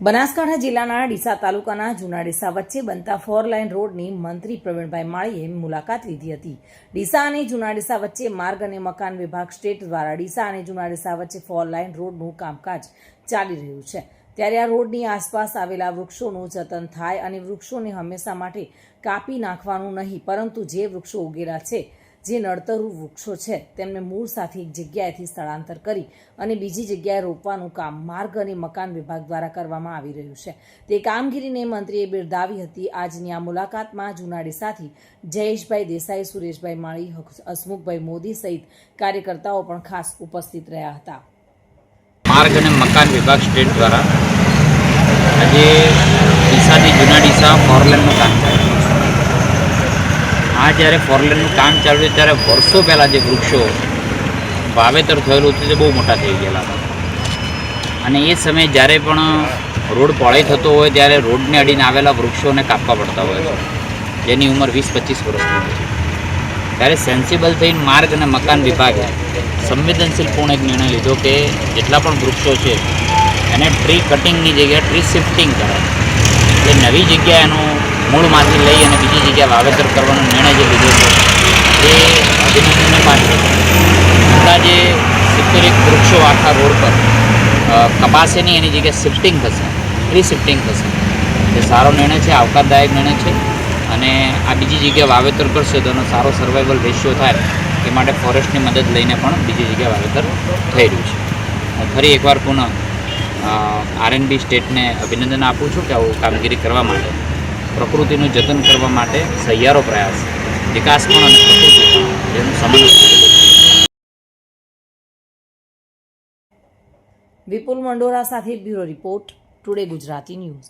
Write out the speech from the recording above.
બનાસકાંઠા જિલ્લાના ડીસા તાલુકાના જૂના ડીસા વચ્ચે બનતા 4 લાઇન રોડની મંત્રી પ્રવીણભાઈ માળીએ મુલાકાત લીધી હતી। ડીસા અને જૂના ડીસા વચ્ચે માર્ગ અને મકાન વિભાગ સ્ટેટ દ્વારા ડીસા અને જૂના ડીસા વચ્ચે 4 લાઇન રોડનું કામકાજ ચાલી રહ્યું છે, ત્યારે આ રોડની આસપાસ આવેલા વૃક્ષોનું જતન થાય અને વૃક્ષોને હંમેશા માટે કાપી નાખવાનું નહીં, પરંતુ જે વૃક્ષો ઉગેલા છે, જે નડતરુ વૃક્ષો છે, તેમને મૂળ સાથે એક જગ્યાએથી સ્થળાંતર કરી અને બીજી જગ્યાએ રોપવાનું કામ માર્ગ અને મકાન વિભાગ દ્વારા કરવામાં આવી રહ્યું છે। તે કામગીરીને મંત્રીએ બિરદાવી હતી। આજની આ મુલાકાતમાં જૂના ડીસાથી જયેશભાઈ દેસાઈ, સુરેશભાઈ માળી, હસમુખભાઈ મોદી સહિત કાર્યકર્તાઓ પણ ખાસ ઉપસ્થિત રહ્યા હતા। માર્ગ અને મકાન વિભાગ સ્ટેટ દ્વારા આજે ડીસાથી જૂના ડીસા 4 લાઇનનું કામ ચાલે છે। આ જ્યારે 4 લાઇનનું કામ ચાલુ છે ત્યારે વર્ષો પહેલાં જે વૃક્ષો વાવેતર થયેલું હતું તે બહુ મોટા થઈ ગયેલા હતા અને એ સમયે જ્યારે પણ રોડ પહોળાઈ થતો હોય ત્યારે રોડને અડીને આવેલા વૃક્ષોને કાપવા પડતા હોય છે, જેની ઉંમર 20-25 વર્ષની હોય છે। ત્યારે સેન્સિબલ થઈને માર્ગ અને મકાન વિભાગે સંવેદનશીલપૂર્ણ એક નિર્ણય લીધો કે જેટલા પણ વૃક્ષો છે એને ટ્રી કટિંગની જગ્યાએ ટ્રી શિફ્ટિંગ કરાય, એટલે નવી જગ્યાએ એનું મૂળમાંથી લઈ અને બીજી જગ્યાએ વાવેતર કરવાનો નિર્ણય જે લીધો છે એ અભિનંદનને પાત્ર છે। અંદાજે 71 વૃક્ષો આખા રોડ પર કપાશે નહીં, એની જગ્યાએ શિફ્ટિંગ થશે, ટ્રી શિફ્ટિંગ થશે। એ સારો નિર્ણય છે, આવકારદાયક નિર્ણય છે અને આ બીજી જગ્યાએ વાવેતર કરશે તો એનો સારો સર્વાઈવલ રેશિયો થાય એ માટે ફોરેસ્ટની મદદ લઈને પણ બીજી જગ્યાએ વાવેતર થઈ રહ્યું છે। હું ફરી એકવાર પુનઃ આરએનબી સ્ટેટને અભિનંદન આપું છું કે આવું કામગીરી કરવા માટે, પ્રકૃતિનું જતન કરવા માટે સહિયારો પ્રયાસ, વિકાસ પણ અને પ્રકૃતિ પણ જેનું સમન્વય। વિપુલ મંડોરા સાથે bureau report, today Gujarati news.